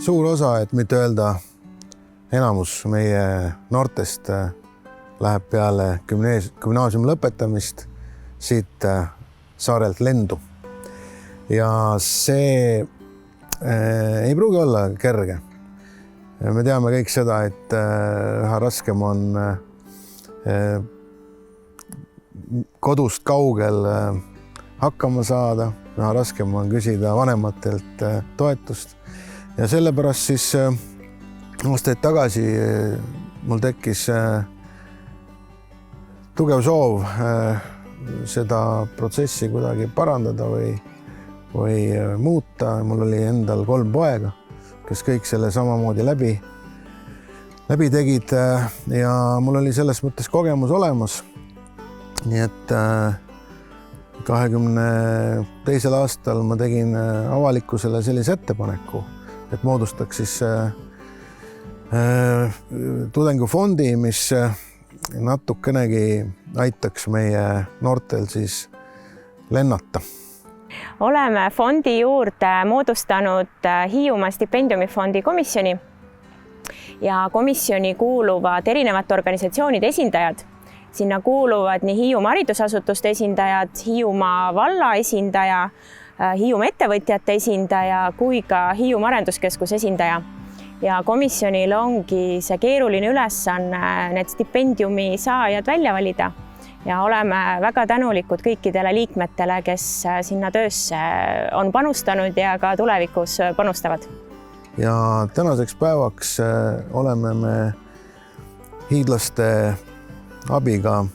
Suur osa, et mitte öelda enamus meie noortest läheb peale gümnaasiumi lõpetamist siit saarelt lendu. Ja see ei pruugi olla kerge. Me teame kõik seda, et üha raskem on kodust kaugel hakkama saada, üha raskem on küsida vanematelt toetust. Ja sellepärast siis aastaid tagasi mul tekkis tugev soov seda protsessi kuidagi parandada või muuta. Mul oli endal 3 poega, kes kõik selle samamoodi läbi tegid ja mul oli selles mõttes kogemus olemas. Nii et 22. aastal ma tegin avalikkusele sellise ettepaneku, et moodustaks siis tudengifondi, mis natukenegi aitaks meie noortel siis lennata. Oleme fondi juurde moodustanud Hiiumaa stipendiumifondi komisjoni ja komisjoni kuuluvad erinevate organisatsioonide esindajad. Sinna kuuluvad nii Hiiumaa haridusasutuste esindajad, Hiiumaa valla esindaja, Hiiumaa ettevõtjate esindaja kui ka Hiiumaa arenduskeskuse esindaja. Ja komisjonil ongi see keeruline ülesanne need stipendiumi saajad välja valida. Ja oleme väga tänulikud kõikidele liikmetele, kes sinna töösse on panustanud ja ka tulevikus panustavad. Ja tänaseks päevaks oleme me hiidlaste abiga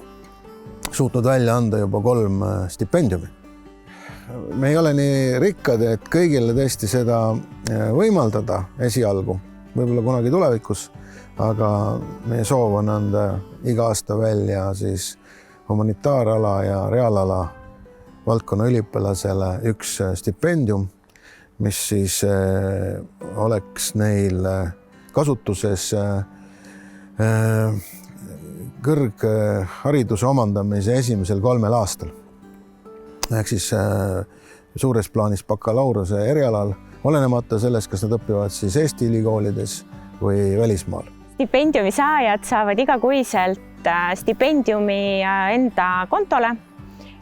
suutnud välja anda juba 3 stipendiumi. Me ei ole nii rikkad, et kõigile tõesti seda võimaldada esialgu, võib-olla kunagi tulevikus, aga meie soov on anda iga aasta välja siis humanitaarala ja reaalala valdkonna üliõpilasele 1 stipendium, mis siis oleks neil kasutuses kõrghariduse omandamise esimesel 3 aastal. Ehk siis suures plaanis bakalaureuse erialal, olenemata sellest, kas nad õpivad siis Eesti ülikoolides või välismaal. Stipendiumi saajad saavad igakuiselt stipendiumi enda kontole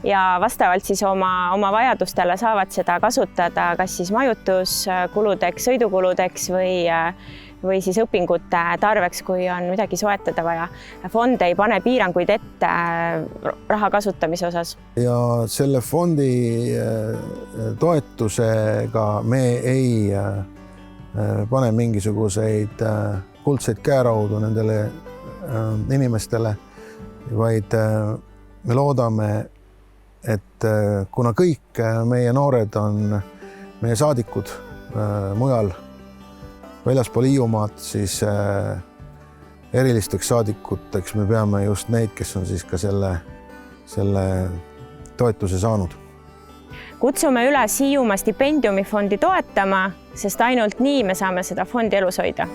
ja vastavalt siis oma vajadustele saavad seda kasutada kas siis majutuskuludeks, sõidukuludeks või siis õpingute tarveks, kui on midagi soetada vaja. Fond ei pane piiranguid ette raha kasutamise osas. Ja selle fondi toetusega me ei pane mingisuguseid kuldseid käeraudu nendele inimestele, vaid me loodame, et kuna kõik meie noored on meie saadikud mujal väljaspool Hiiumaad, siis erilisteks saadikuteks me peame just neid, kes on siis ka selle toetuse saanud. Kutsume üles Hiiumaa stipendiumifondi toetama, sest ainult nii me saame seda fondi elus hoida.